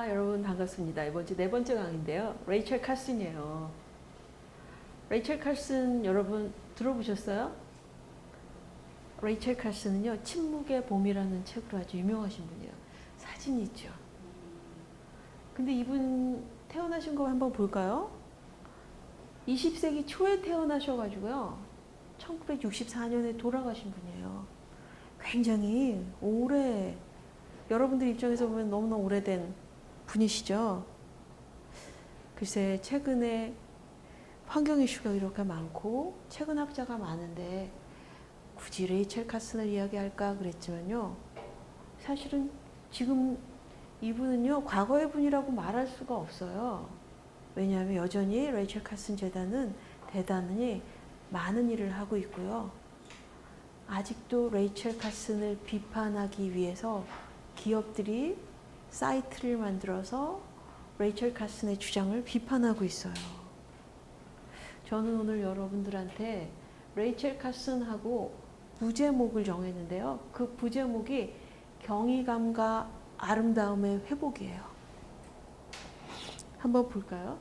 여러분 반갑습니다. 이번 주 네 번째 강의인데요. 레이첼 칼슨이에요. 레이첼 칼슨 여러분 들어보셨어요? 레이첼 칼슨은요, 침묵의 봄이라는 책으로 아주 유명하신 분이에요. 사진이 있죠. 근데 이분 태어나신 거 한번 볼까요? 20세기 초에 태어나셔가지고요, 1964년에 돌아가신 분이에요. 굉장히 오래, 여러분들 입장에서 보면 너무나 오래된 분이시죠. 글쎄, 최근에 환경 이슈가 이렇게 많고 최근 학자가 많은데 굳이 레이첼 칼슨을 이야기할까 그랬지만요, 사실은 지금 이분은요, 과거의 분이라고 말할 수가 없어요. 왜냐하면 여전히 레이첼 칼슨 재단은 대단히 많은 일을 하고 있고요. 아직도 레이첼 칼슨을 비판하기 위해서 기업들이 사이트를 만들어서 레이첼 칼슨의 주장을 비판하고 있어요. 저는 오늘 여러분들한테 레이첼 칼슨하고 부제목을 정했는데요. 그 부제목이 경이감과 아름다움의 회복이에요. 한번 볼까요?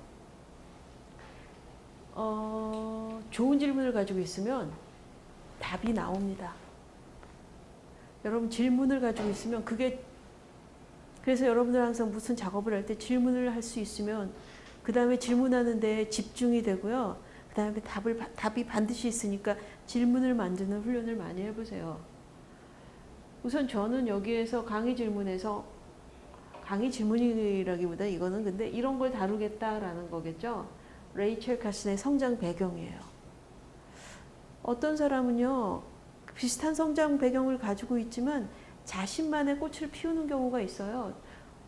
좋은 질문을 가지고 있으면 답이 나옵니다. 여러분 질문을 가지고 있으면 그래서 여러분들 항상 무슨 작업을 할 때 질문을 할 수 있으면 그 다음에 질문하는 데 집중이 되고요. 그 다음에 답이 반드시 있으니까 질문을 만드는 훈련을 많이 해보세요. 우선 저는 여기에서 강의 질문이라기보다 이거는 근데 이런 걸 다루겠다라는 거겠죠. 레이첼 칼슨의 성장 배경이에요. 어떤 사람은요, 비슷한 성장 배경을 가지고 있지만 자신만의 꽃을 피우는 경우가 있어요.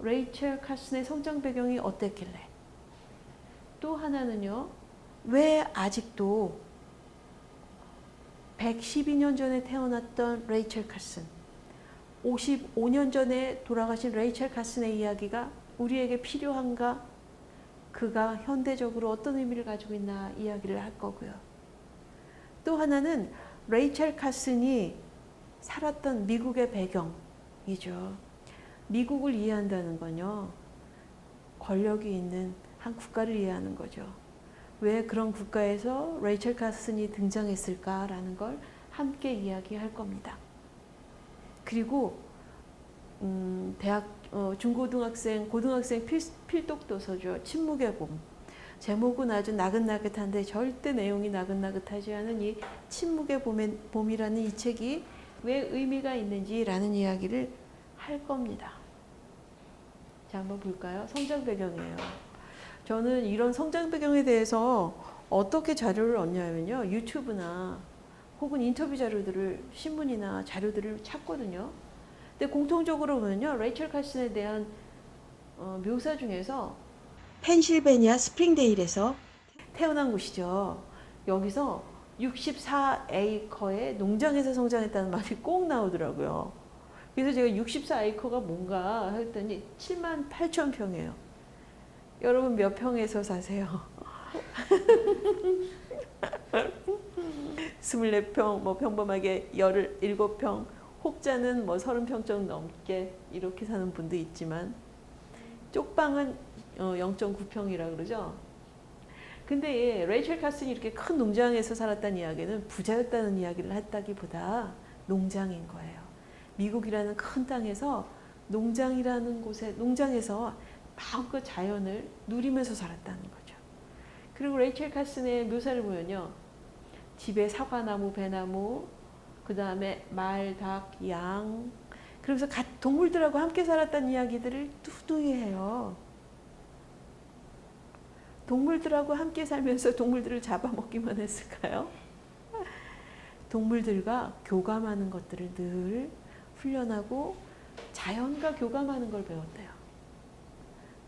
레이첼 칼슨의 성장 배경이 어땠길래? 또 하나는요, 왜 아직도 112년 전에 태어났던 레이첼 칼슨, 55년 전에 돌아가신 레이첼 칼슨의 이야기가 우리에게 필요한가? 그가 현대적으로 어떤 의미를 가지고 있나 이야기를 할 거고요. 또 하나는 레이첼 칼슨이 살았던 미국의 배경이죠. 미국을 이해한다는 건요, 권력이 있는 한 국가를 이해하는 거죠. 왜 그런 국가에서 레이첼 칼슨이 등장했을까라는 걸 함께 이야기할 겁니다. 그리고 중고등학생, 고등학생 필독 도서죠. 침묵의 봄. 제목은 아주 나긋나긋한데 절대 내용이 나긋나긋하지 않은 이 침묵의 봄이라는 이 책이 왜 의미가 있는지라는 이야기를 할 겁니다. 자, 한번 볼까요? 성장 배경이에요. 저는 이런 성장 배경에 대해서 어떻게 자료를 얻냐면요, 유튜브나 혹은 인터뷰 자료들을, 신문이나 자료들을 찾거든요. 근데 공통적으로 보면요, 레이첼 칼슨에 대한 묘사 중에서 펜실베니아 스프링데일에서 태어난 곳이죠. 여기서 64에이커의 농장에서 성장했다는 말이 꼭 나오더라고요. 그래서 제가 64에이커가 뭔가 했더니 78,000평이에요. 여러분 몇 평에서 사세요? 24평, 뭐 평범하게 17평, 혹자는 뭐 30평 넘게 이렇게 사는 분도 있지만 쪽방은 0.9평이라 그러죠. 근데 레이첼 칼슨이 이렇게 큰 농장에서 살았다는 이야기는 부자였다는 이야기를 했다기보다 농장인 거예요. 미국이라는 큰 땅에서 농장이라는 곳에, 농장에서 마음껏 자연을 누리면서 살았다는 거죠. 그리고 레이첼 칼슨의 묘사를 보면요, 집에 사과나무, 배나무, 그 다음에 말, 닭, 양, 그러면서 동물들하고 함께 살았다는 이야기들을 뚜둥이 해요. 동물들하고 함께 살면서 동물들을 잡아먹기만 했을까요? 동물들과 교감하는 것들을 늘 훈련하고 자연과 교감하는 걸 배웠대요.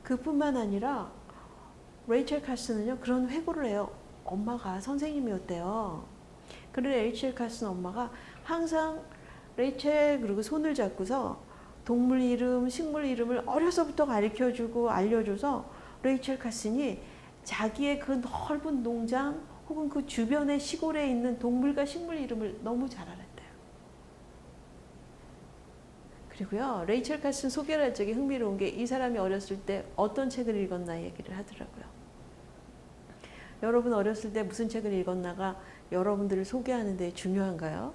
그뿐만 아니라 레이첼 칼슨은요, 그런 회고를 해요. 엄마가 선생님이었대요. 그런데 레이첼 칼슨 엄마가 항상 레이첼 그리고 손을 잡고서 동물 이름, 식물 이름을 어려서부터 가르쳐주고 알려줘서 레이첼 칼슨이 자기의 그 넓은 농장 혹은 그 주변의 시골에 있는 동물과 식물 이름을 너무 잘 알았대요. 그리고요, 레이첼 카슨 소개를 할 적에 흥미로운 게 이 사람이 어렸을 때 어떤 책을 읽었나 얘기를 하더라고요. 여러분 어렸을 때 무슨 책을 읽었나가 여러분들을 소개하는 데 중요한가요?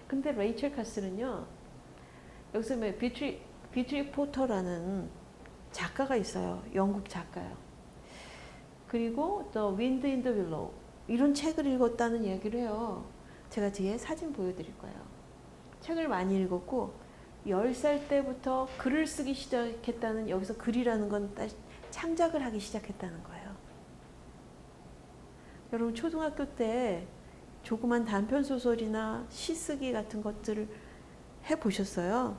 근데 레이첼 카슨은요, 여기서 비트리 포터라는 작가가 있어요. 영국 작가요. 그리고 The Wind in the Willow 이런 책을 읽었다는 얘기를 해요. 제가 뒤에 사진 보여드릴 거예요. 책을 많이 읽었고 10살 때부터 글을 쓰기 시작했다는, 여기서 글이라는 건 창작을 하기 시작했다는 거예요. 여러분 초등학교 때 조그만 단편소설이나 시쓰기 같은 것들을 해보셨어요?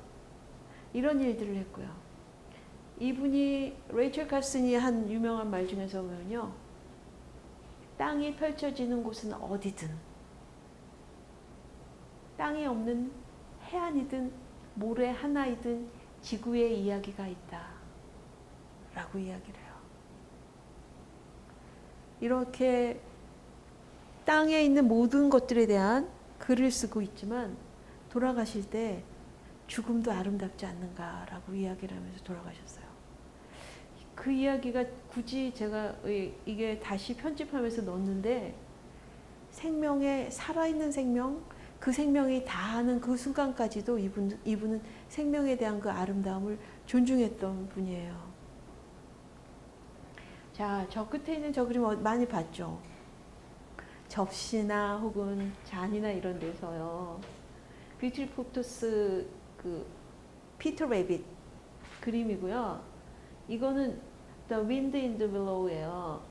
이런 일들을 했고요. 이분이 레이첼 카슨이 한 유명한 말 중에서 보면요, 땅이 펼쳐지는 곳은 어디든, 땅이 없는 해안이든 모래 하나이든 지구에 이야기가 있다 라고 이야기를 해요. 이렇게 땅에 있는 모든 것들에 대한 글을 쓰고 있지만 돌아가실 때 죽음도 아름답지 않는가라고 이야기를 하면서 돌아가셨어요. 그 이야기가 굳이 제가 이게 다시 편집하면서 넣었는데, 생명의 살아있는 생명, 그 생명이 다하는 그 순간까지도 이분은 생명에 대한 그 아름다움을 존중했던 분이에요. 자, 저 끝에 있는 저 그림 많이 봤죠? 접시나 혹은 잔이나 이런 데서요, 비트리 포터스 그 피터 레빗 그림이고요. 이거는 The Wind in the Willow예요.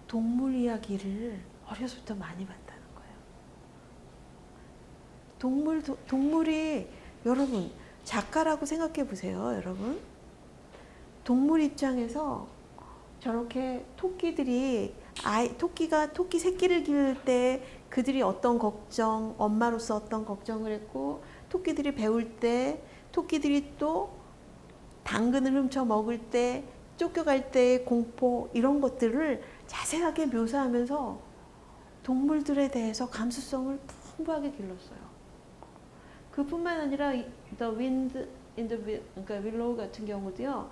동물 이야기를 어려서부터 많이 봤다는 거예요. 동물이, 여러분 작가라고 생각해 보세요. 여러분 동물 입장에서 저렇게 토끼들이 토끼 새끼를 기를 때 그들이 어떤 걱정, 엄마로서 어떤 걱정을 했고, 토끼들이 배울 때, 토끼들이 또 당근을 훔쳐 먹을 때, 쫓겨갈 때의 공포, 이런 것들을 자세하게 묘사하면서 동물들에 대해서 감수성을 풍부하게 길렀어요. 그뿐만 아니라 The Wind in the Willow 같은 경우도요,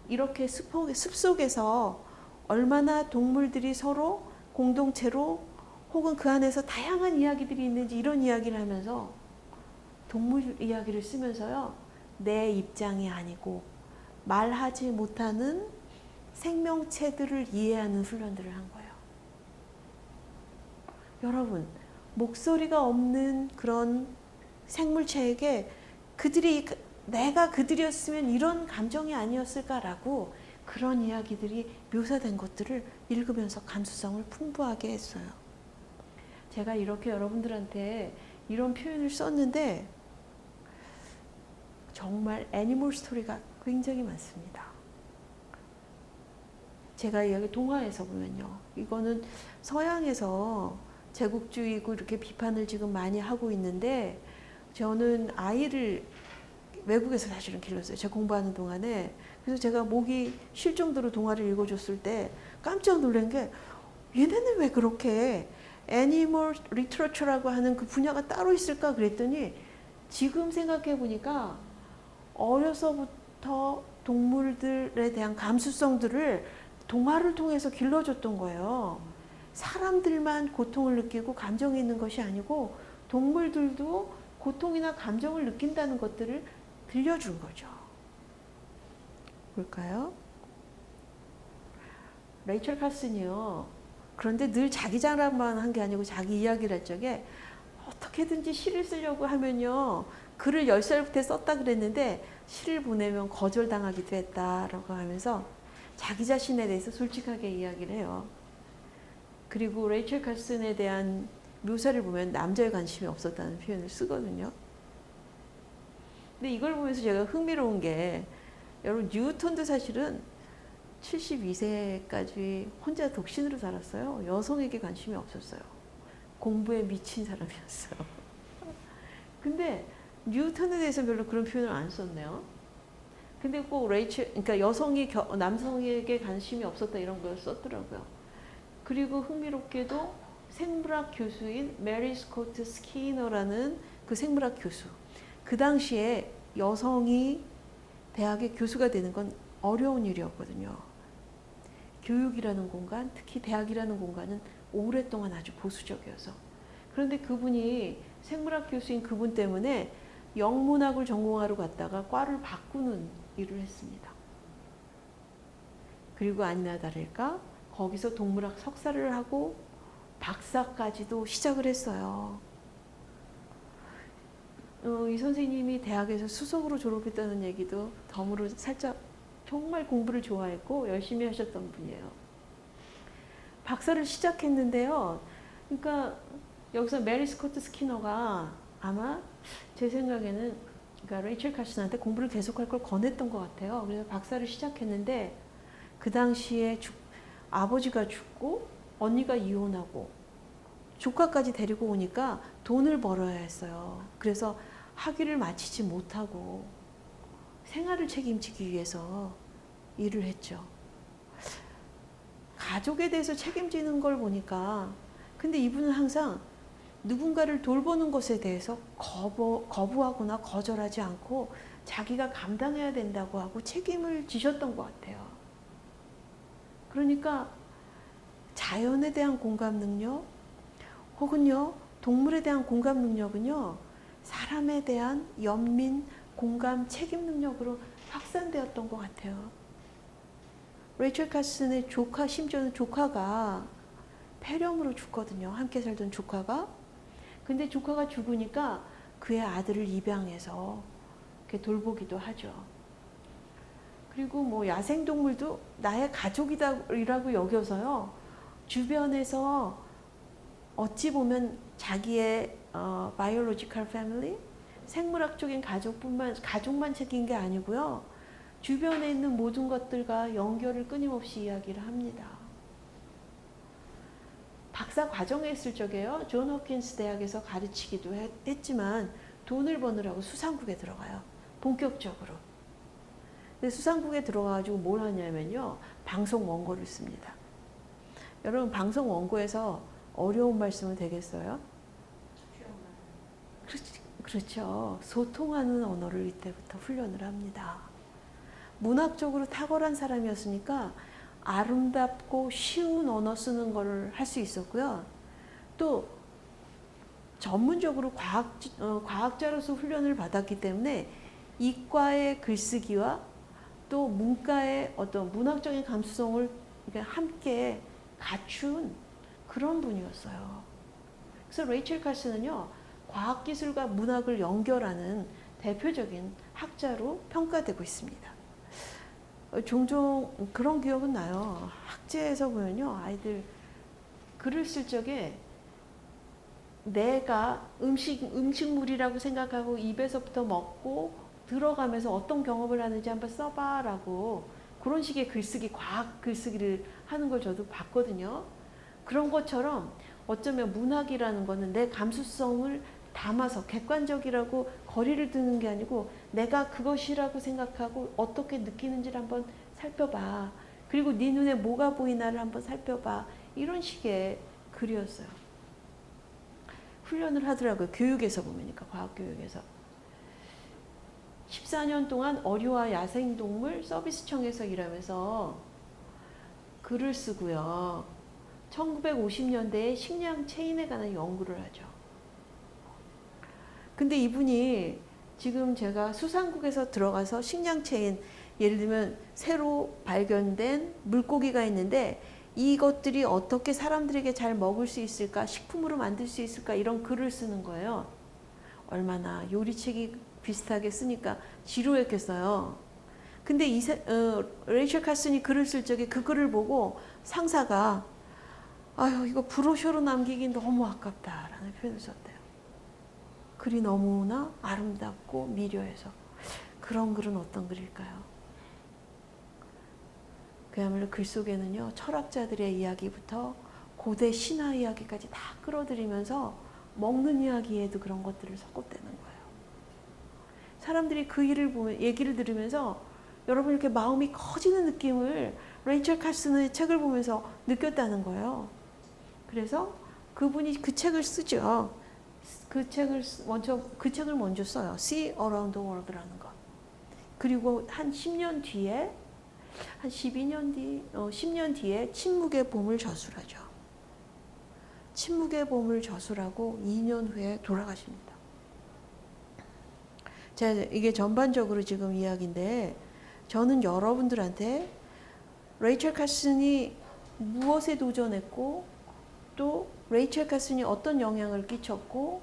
이렇게 숲속에서 얼마나 동물들이 서로 공동체로 혹은 그 안에서 다양한 이야기들이 있는지, 이런 이야기를 하면서 동물 이야기를 쓰면서요, 내 입장이 아니고 말하지 못하는 생명체들을 이해하는 훈련들을 한 거예요. 여러분, 목소리가 없는 그런 생물체에게 내가 그들이었으면 이런 감정이 아니었을까라고, 그런 이야기들이 묘사된 것들을 읽으면서 감수성을 풍부하게 했어요. 제가 이렇게 여러분들한테 이런 표현을 썼는데 정말 애니멀 스토리가 굉장히 많습니다. 제가 여기 동화에서 보면요, 이거는 서양에서 제국주의고 이렇게 비판을 지금 많이 하고 있는데, 저는 아이를 외국에서 사실은 길렀어요. 제가 공부하는 동안에. 그래서 제가 목이 쉴 정도로 동화를 읽어줬을 때 깜짝 놀란 게, 얘네는 왜 그렇게 애니멀 리터처라고 하는 그 분야가 따로 있을까 그랬더니, 지금 생각해 보니까 어려서부터 동물들에 대한 감수성들을 동화를 통해서 길러줬던 거예요. 사람들만 고통을 느끼고 감정이 있는 것이 아니고 동물들도 고통이나 감정을 느낀다는 것들을 들려준 거죠. 볼까요? 레이첼 카슨이요, 그런데 늘 자기 자랑만 한 게 아니고 자기 이야기를 할 적에 어떻게든지 시를 쓰려고 하면요, 글을 10살부터 썼다 그랬는데 시를 보내면 거절당하기도 했다라고 하면서 자기 자신에 대해서 솔직하게 이야기를 해요. 그리고 레이첼 카슨에 대한 묘사를 보면 남자에 관심이 없었다는 표현을 쓰거든요. 근데 이걸 보면서 제가 흥미로운 게, 여러분 뉴턴도 사실은 72세까지 혼자 독신으로 살았어요. 여성에게 관심이 없었어요. 공부에 미친 사람이었어요. 근데 뉴턴에 대해서 별로 그런 표현을 안 썼네요. 근데 꼭 그러니까 여성이 남성에게 관심이 없었다 이런 걸 썼더라고요. 그리고 흥미롭게도 생물학 교수인 메리 스코트 스키너라는 그 생물학 교수. 그 당시에 여성이 대학의 교수가 되는 건 어려운 일이었거든요. 교육이라는 공간, 특히 대학이라는 공간은 오랫동안 아주 보수적이어서. 그런데 그분이 생물학 교수인 그분 때문에 영문학을 전공하러 갔다가 과를 바꾸는 일을 했습니다. 그리고 아니나 다를까 거기서 동물학 석사를 하고 박사까지도 시작을 했어요. 이 선생님이 대학에서 수석으로 졸업했다는 얘기도 덤으로 살짝 정말 공부를 좋아했고 열심히 하셨던 분이에요. 박사를 시작했는데요. 그러니까 여기서 메리 스코트 스키너가 아마 제 생각에는 그러니까 레이첼 카슨한테 공부를 계속할 걸 권했던 것 같아요. 그래서 박사를 시작했는데 그 당시에 아버지가 죽고 언니가 이혼하고 조카까지 데리고 오니까 돈을 벌어야 했어요. 그래서 학위를 마치지 못하고 생활을 책임지기 위해서 일을 했죠. 가족에 대해서 책임지는 걸 보니까 근데 이분은 항상 누군가를 돌보는 것에 대해서 거부하거나 거절하지 않고 자기가 감당해야 된다고 하고 책임을 지셨던 것 같아요. 그러니까 자연에 대한 공감 능력 혹은요 동물에 대한 공감 능력은요 사람에 대한 연민, 공감, 책임 능력으로 확산되었던 것 같아요. 레이첼 카슨의 조카, 심지어는 조카가 폐렴으로 죽거든요. 함께 살던 조카가. 근데 조카가 죽으니까 그의 아들을 입양해서 이렇게 돌보기도 하죠. 그리고 뭐 야생동물도 나의 가족이라고 여겨서요. 주변에서 어찌 보면 자기의 biological family, 생물학적인 가족만 챙긴 게 아니고요. 주변에 있는 모든 것들과 연결을 끊임없이 이야기를 합니다. 박사 과정에 있을 적에요. 존 호킨스 대학에서 가르치기도 했지만 돈을 버느라고 수상국에 들어가요. 본격적으로. 근데 수상국에 들어가가지고 뭘 하냐면요. 방송 원고를 씁니다. 여러분 방송 원고에서 어려운 말씀은 되겠어요? 그렇죠. 소통하는 언어를 이때부터 훈련을 합니다. 문학적으로 탁월한 사람이었으니까 아름답고 쉬운 언어 쓰는 걸 할 수 있었고요. 또 전문적으로 과학자로서 훈련을 받았기 때문에 이과의 글쓰기와 또 문과의 어떤 문학적인 감수성을 함께 갖춘 그런 분이었어요. 그래서 레이첼 카슨은요, 과학기술과 문학을 연결하는 대표적인 학자로 평가되고 있습니다. 종종 그런 기억은 나요. 학제에서 보면요, 아이들 글을 쓸 적에 내가 음식물이라고 생각하고 입에서부터 먹고 들어가면서 어떤 경험을 하는지 한번 써봐라고 그런 식의 글쓰기, 과학 글쓰기를 하는 걸 저도 봤거든요. 그런 것처럼 어쩌면 문학이라는 거는 내 감수성을 담아서 객관적이라고 거리를 두는 게 아니고 내가 그것이라고 생각하고 어떻게 느끼는지를 한번 살펴봐. 그리고 네 눈에 뭐가 보이나를 한번 살펴봐. 이런 식의 글이었어요. 훈련을 하더라고요. 교육에서 보면니까 과학교육에서. 14년 동안 어류와 야생동물 서비스청에서 일하면서 글을 쓰고요. 1950년대에 식량 체인에 관한 연구를 하죠. 근데 이분이 지금 제가 수상국에서 들어가서 식량 체인, 예를 들면 새로 발견된 물고기가 있는데 이것들이 어떻게 사람들에게 잘 먹을 수 있을까, 식품으로 만들 수 있을까 이런 글을 쓰는 거예요. 얼마나 요리책이 비슷하게 쓰니까 지루했겠어요. 근데 레이첼 카슨이 글을 쓸 적에 그 글을 보고 상사가 아유 이거 브로셔로 남기기 너무 아깝다라는 표현을 썼대요. 글이 너무나 아름답고 미려해서. 그런 글은 어떤 글일까요? 그야말로 글 속에는요, 철학자들의 이야기부터 고대 신화 이야기까지 다 끌어들이면서 먹는 이야기에도 그런 것들을 섞어대는 거예요. 사람들이 그 얘기를 들으면서 여러분 이렇게 마음이 커지는 느낌을 레이첼 카슨의 책을 보면서 느꼈다는 거예요. 그래서 그분이 그 책을 쓰죠. 그 책을 먼저 써요. See Around the World라는 거. 그리고 한 10년 뒤에, 한 10년 뒤에 침묵의 봄을 저술하죠. 침묵의 봄을 저술하고 2년 후에 돌아가십니다. 자, 이게 전반적으로 지금 이야기인데, 저는 여러분들한테 레이첼 카슨이 무엇에 도전했고, 또 레이첼 카슨이 어떤 영향을 끼쳤고,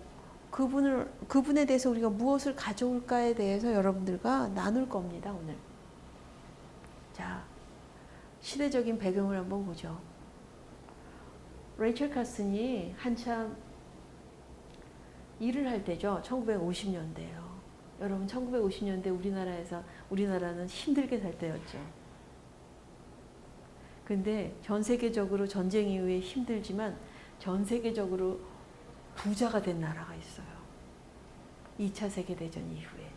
그분에 대해서 우리가 무엇을 가져올까에 대해서 여러분들과 나눌 겁니다, 오늘. 자, 시대적인 배경을 한번 보죠. 레이첼 카슨이 한참 일을 할 때죠. 1950년대예요. 여러분, 1950년대 우리나라는 힘들게 살 때였죠. 근데 전 세계적으로 전쟁 이후에 힘들지만 전 세계적으로 부자가 된 나라가 있어요. 2차 세계대전 이후에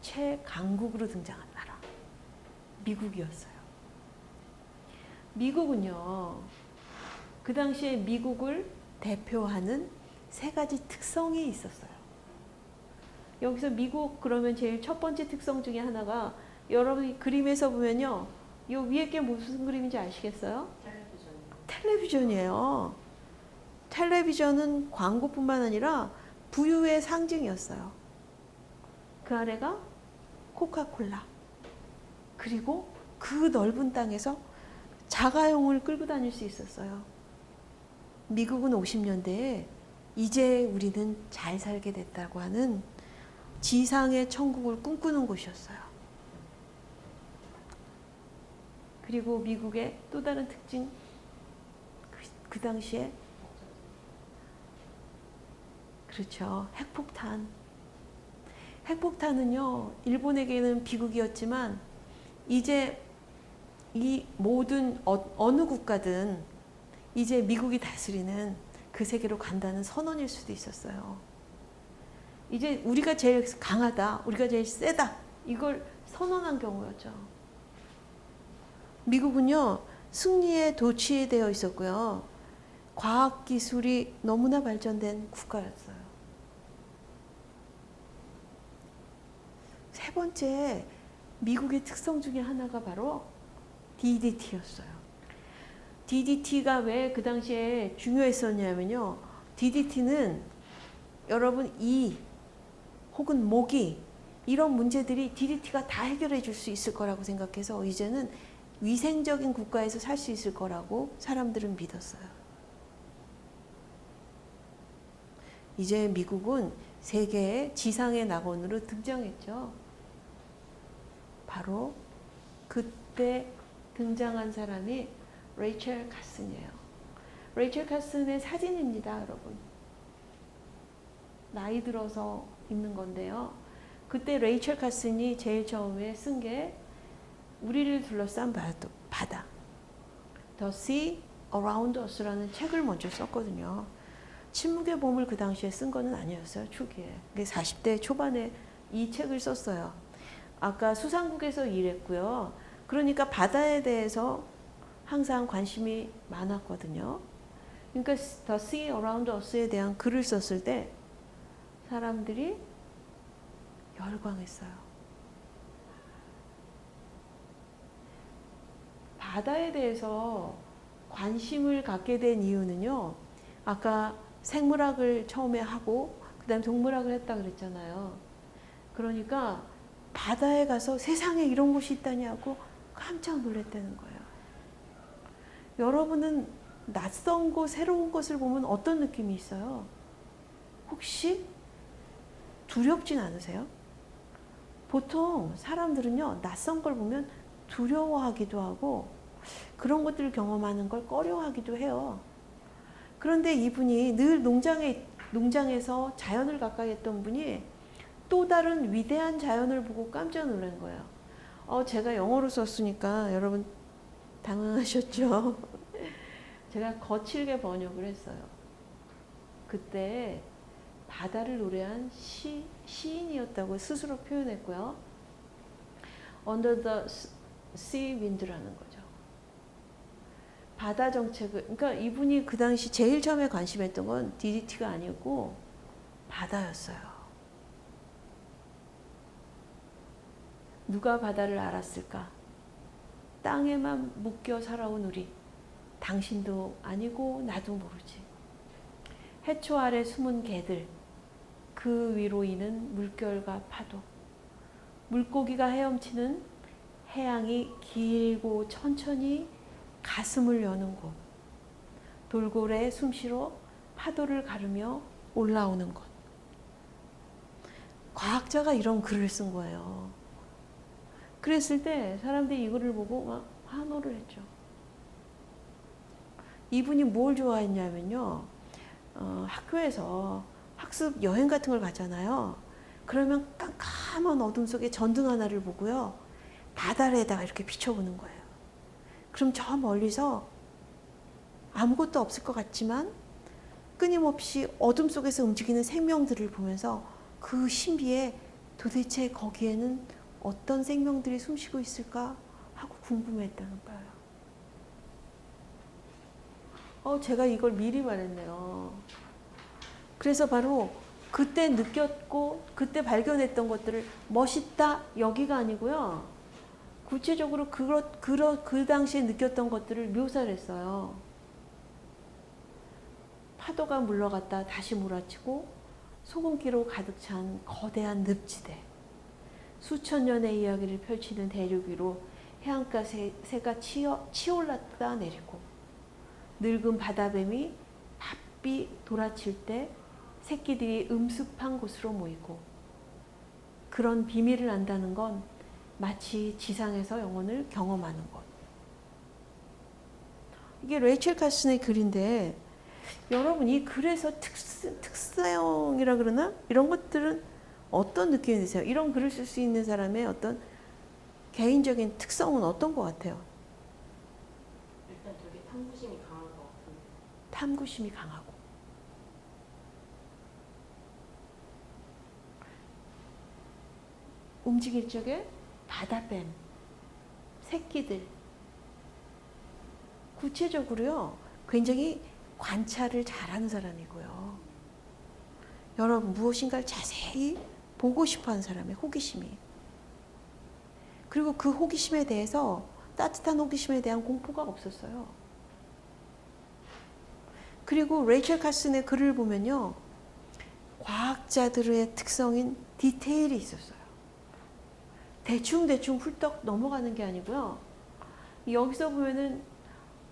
최강국으로 등장한 나라. 미국이었어요. 미국은요, 그 당시에 미국을 대표하는 3가지 특성이 있었어요. 여기서 미국 그러면 제일 첫 번째 특성 중에 하나가, 여러분이 그림에서 보면요, 이 위에 게 무슨 그림인지 아시겠어요? 텔레비전이에요. 텔레비전은 광고뿐만 아니라 부유의 상징이었어요. 그 아래가 코카콜라. 그리고 그 넓은 땅에서 자가용을 끌고 다닐 수 있었어요. 미국은 50년대에 이제 우리는 잘 살게 됐다고 하는 지상의 천국을 꿈꾸는 곳이었어요. 그리고 미국의 또 다른 특징, 그 당시에, 그렇죠, 핵폭탄. 핵폭탄은요, 일본에게는 비극이었지만 이제 이 모든 어느 국가든 이제 미국이 다스리는 그 세계로 간다는 선언일 수도 있었어요. 이제 우리가 제일 강하다, 우리가 제일 세다, 이걸 선언한 경우였죠. 미국은요, 승리에 도취되어 있었고요. 과학기술이 너무나 발전된 국가였어요. 세 번째, 미국의 특성 중에 하나가 바로 DDT였어요. DDT가 왜 그 당시에 중요했었냐면요. DDT는 여러분 이 혹은 모기 이런 문제들이 DDT가 다 해결해 줄 수 있을 거라고 생각해서 이제는 위생적인 국가에서 살 수 있을 거라고 사람들은 믿었어요. 이제 미국은 세계의 지상의 낙원으로 등장했죠. 바로 그때 등장한 사람이 레이첼 카슨이에요. 레이첼 카슨의 사진입니다, 여러분. 나이 들어서 있는 건데요. 그때 레이첼 카슨이 제일 처음에 쓴 게 우리를 둘러싼 바다, The Sea Around Us라는 책을 먼저 썼거든요. 침묵의 봄을 그 당시에 쓴 거는 아니었어요, 초기에. 40대 초반에 이 책을 썼어요. 아까 수상국에서 일했고요. 그러니까 바다에 대해서 항상 관심이 많았거든요. 그러니까 The Sea Around Us에 대한 글을 썼을 때 사람들이 열광했어요. 바다에 대해서 관심을 갖게 된 이유는요. 아까 생물학을 처음에 하고 그 다음에 동물학을 했다 그랬잖아요. 그러니까 바다에 가서 세상에 이런 곳이 있다냐고 깜짝 놀랐다는 거예요. 여러분은 낯선 곳, 새로운 것을 보면 어떤 느낌이 있어요? 혹시 두렵진 않으세요? 보통 사람들은요, 낯선 걸 보면 두려워하기도 하고 그런 것들을 경험하는 걸 꺼려하기도 해요. 그런데 이분이 늘 농장에서 자연을 가까이 했던 분이 또 다른 위대한 자연을 보고 깜짝 놀란 거예요. 제가 영어로 썼으니까 여러분 당황하셨죠? 제가 거칠게 번역을 했어요. 그때 바다를 노래한 시인이었다고 스스로 표현했고요. Under the Sea Wind라는 거죠. 바다 정책을, 그러니까 이분이 그 당시 제일 처음에 관심했던 건 DDT가 아니었고 바다였어요. 누가 바다를 알았을까? 땅에만 묶여 살아온 우리. 당신도 아니고 나도 모르지. 해초 아래 숨은 개들, 그 위로 이는 물결과 파도, 물고기가 헤엄치는 해양이 길고 천천히 가슴을 여는 곳, 돌고래의 숨쉬러 파도를 가르며 올라오는 곳. 과학자가 이런 글을 쓴 거예요. 그랬을 때 사람들이 이거를 보고 막 환호를 했죠. 이분이 뭘 좋아했냐면요. 학교에서 학습 여행 같은 걸 가잖아요. 그러면 깜깜한 어둠 속에 전등 하나를 보고요. 바다에다가 이렇게 비춰보는 거예요. 그럼 저 멀리서 아무것도 없을 것 같지만 끊임없이 어둠 속에서 움직이는 생명들을 보면서 그 신비에 도대체 거기에는 어떤 생명들이 숨쉬고 있을까 하고 궁금했다는 거예요. 제가 이걸 미리 말했네요. 그래서 바로 그때 느꼈고 그때 발견했던 것들을 멋있다 여기가 아니고요. 구체적으로 그 당시에 느꼈던 것들을 묘사를 했어요. 파도가 물러갔다 다시 몰아치고 소금기로 가득 찬 거대한 늪지대. 수천 년의 이야기를 펼치는 대륙 위로 해안가 새가 치올랐다 내리고 늙은 바다뱀이 바삐 돌아칠 때 새끼들이 음습한 곳으로 모이고 그런 비밀을 안다는 건 마치 지상에서 영혼을 경험하는 것. 이게 레이첼 카슨의 글인데 여러분 이 글에서 특사형이라 그러나 이런 것들은 어떤 느낌이 드세요? 이런 글을 쓸 수 있는 사람의 어떤 개인적인 특성은 어떤 것 같아요? 일단 되게 탐구심이 강한 것 같은데. 탐구심이 강하고 움직일 적에 바다뱀, 새끼들 구체적으로요 굉장히 관찰을 잘하는 사람이고요. 여러분 무엇인가를 자세히 보고 싶어하는 사람의 호기심이 그리고 그 호기심에 대해서 따뜻한 호기심에 대한 공포가 없었어요. 그리고 레이첼 카슨의 글을 보면요 과학자들의 특성인 디테일이 있었어요. 대충 훌떡 넘어가는 게 아니고요. 여기서 보면은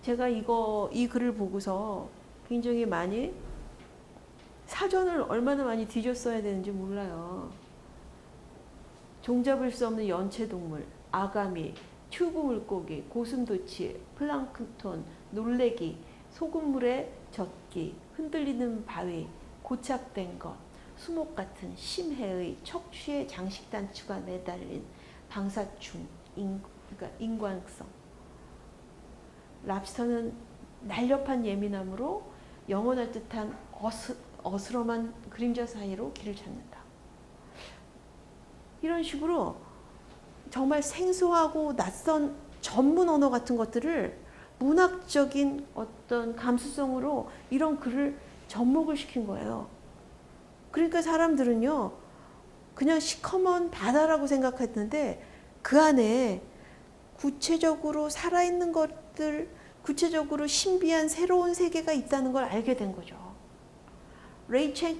제가 이 글을 보고서 굉장히 많이 사전을 얼마나 많이 뒤졌어야 되는지 몰라요. 종잡을 수 없는 연체동물, 아가미, 튜브 물고기, 고슴도치, 플랑크톤, 놀래기, 소금물에 젖기, 흔들리는 바위, 고착된 것, 수목 같은 심해의 척추의 장식 단추가 매달린 방사충, 그러니까 인광성. 랍스터는 날렵한 예민함으로 영원할 듯한 어스름한 그림자 사이로 길을 찾는다. 이런 식으로 정말 생소하고 낯선 전문 언어 같은 것들을 문학적인 어떤 감수성으로 이런 글을 접목을 시킨 거예요. 그러니까 사람들은요 그냥 시커먼 바다라고 생각했는데 그 안에 구체적으로 살아있는 것들, 구체적으로 신비한 새로운 세계가 있다는 걸 알게 된 거죠. 레이첼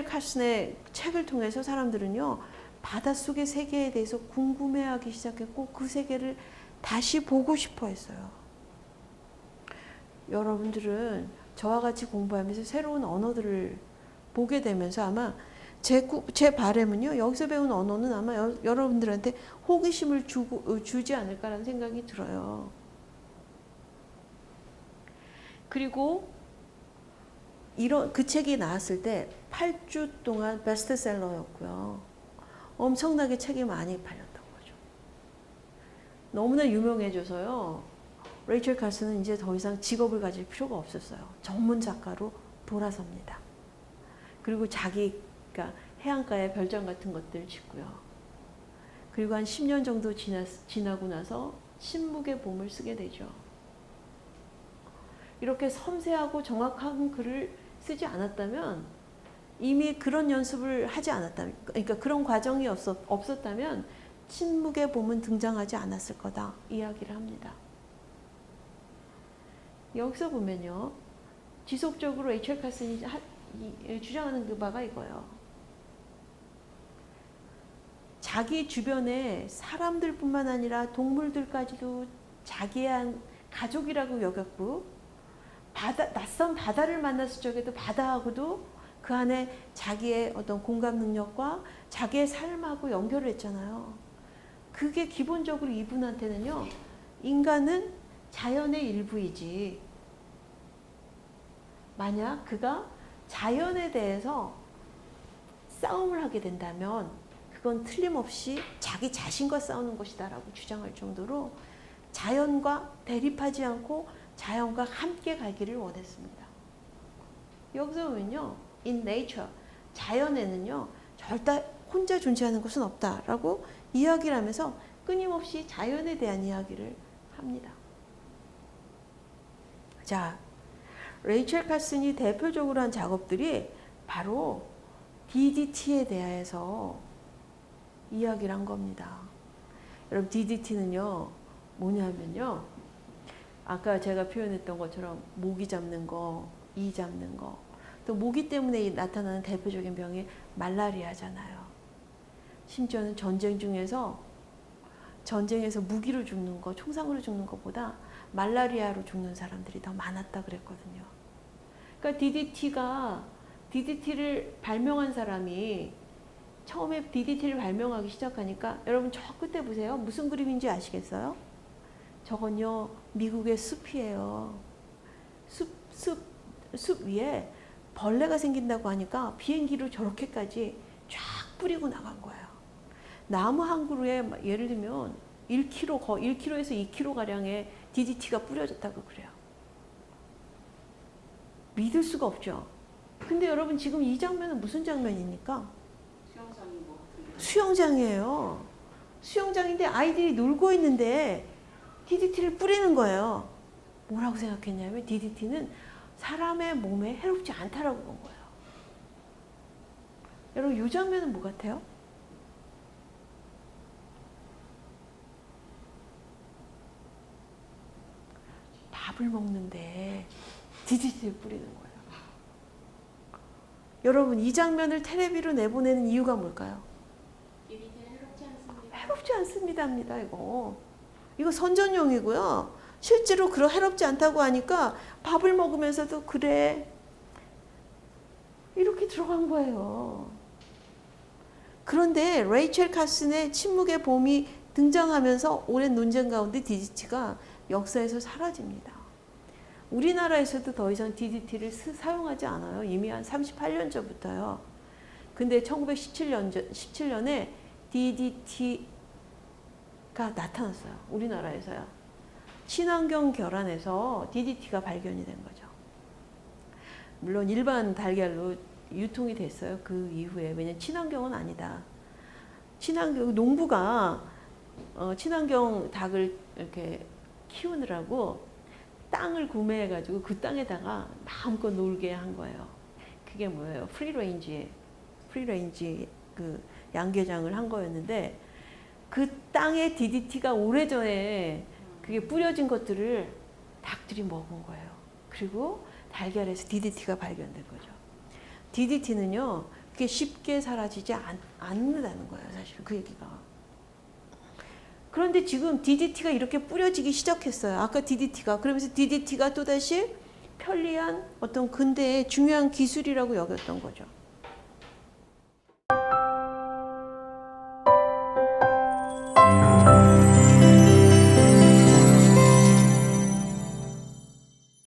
카슨의 책을 통해서 사람들은요 바닷속의 세계에 대해서 궁금해하기 시작했고 그 세계를 다시 보고 싶어 했어요. 여러분들은 저와 같이 공부하면서 새로운 언어들을 보게 되면서 아마 제 바람은요 여기서 배운 언어는 아마 여러분들한테 호기심을 주지 않을까라는 생각이 들어요. 그리고 그 책이 나왔을 때 8주 동안 베스트셀러였고요. 엄청나게 책이 많이 팔렸던 거죠. 너무나 유명해져서요. 레이첼 카슨은 이제 더 이상 직업을 가질 필요가 없었어요. 전문 작가로 돌아섭니다. 그리고 자기가 해안가에 별장 같은 것들을 짓고요. 그리고 한 10년 정도 지나고 나서 침묵의 봄을 쓰게 되죠. 이렇게 섬세하고 정확한 글을 쓰지 않았다면 이미 그런 연습을 하지 않았다면 그러니까 그런 과정이 없었다면 침묵의 봄은 등장하지 않았을 거다 이야기를 합니다. 여기서 보면요. 지속적으로 레이첼 카슨이 주장하는 그 바가 이거예요. 자기 주변에 사람들뿐만 아니라 동물들까지도 자기의 한 가족이라고 여겼고 낯선 바다를 만났을 적에도 바다하고도 그 안에 자기의 어떤 공감 능력과 자기의 삶하고 연결을 했잖아요. 그게 기본적으로 이분한테는요. 인간은 자연의 일부이지 만약 그가 자연에 대해서 싸움을 하게 된다면 그건 틀림없이 자기 자신과 싸우는 것이다라고 주장할 정도로 자연과 대립하지 않고 자연과 함께 가기를 원했습니다. 여기서 보면요. In nature, 자연에는요. 절대 혼자 존재하는 것은 없다라고 이야기를 하면서 끊임없이 자연에 대한 이야기를 합니다. 자, 레이첼 카슨이 대표적으로 한 작업들이 바로 DDT에 대해서 이야기를 한 겁니다. 여러분 DDT는요. 뭐냐면요. 아까 제가 표현했던 것처럼 모기 잡는 거, 이 잡는 거, 또 모기 때문에 나타나는 대표적인 병이 말라리아잖아요. 심지어는 전쟁에서 무기로 죽는 거, 총상으로 죽는 것보다 말라리아로 죽는 사람들이 더 많았다 그랬거든요. 그러니까 DDT를 발명한 사람이 처음에 DDT를 발명하기 시작하니까 여러분 저 끝에 보세요. 무슨 그림인지 아시겠어요? 저건요 미국의 숲이에요. 숲 위에 벌레가 생긴다고 하니까 비행기로 저렇게까지 쫙 뿌리고 나간 거예요. 나무 한 그루에 예를 들면 1kg에서 2kg가량의 DDT가 뿌려졌다고 그래요. 믿을 수가 없죠. 근데 여러분 지금 이 장면은 무슨 장면입니까? 수영장인 것 같은데. 수영장이에요. 수영장인데 아이들이 놀고 있는데 DDT를 뿌리는 거예요. 뭐라고 생각했냐면 DDT는 사람의 몸에 해롭지 않다라고 본 거예요. 여러분 이 장면은 뭐 같아요? 밥을 먹는데 DDT를 뿌리는 거예요. 여러분 이 장면을 텔레비로 내보내는 이유가 뭘까요? DDT는 해롭지 않습니다. 해롭지 않습니다입니다. 이거 선전용이고요. 실제로 그런 해롭지 않다고 하니까 밥을 먹으면서도 그래 이렇게 들어간 거예요. 그런데 레이첼 카슨의 침묵의 봄이 등장하면서 오랜 논쟁 가운데 DDT가 역사에서 사라집니다. 우리나라에서도 더 이상 DDT를 사용하지 않아요. 이미 한 38년 전부터요. 근데 1917년에 DDT가 나타났어요. 우리나라에서요. 친환경 결함에서 DDT가 발견이 된 거죠. 물론 일반 달걀로 유통이 됐어요. 그 이후에. 왜냐면 친환경은 아니다. 농부가 친환경 닭을 이렇게 키우느라고 땅을 구매해가지고 그 땅에다가 마음껏 놀게 한 거예요. 그게 뭐예요? 프리레인지 그 양계장을 한 거였는데 그 땅에 DDT가 오래전에 그게 뿌려진 것들을 닭들이 먹은 거예요. 그리고 달걀에서 DDT가 발견된 거죠. DDT는요, 그게 쉽게 사라지지 않는다는 거예요, 사실 그 얘기가. 그런데 지금 DDT가 이렇게 뿌려지기 시작했어요. 아까 DDT가. 그러면서 DDT가 또다시 편리한 어떤 근대의 중요한 기술이라고 여겼던 거죠.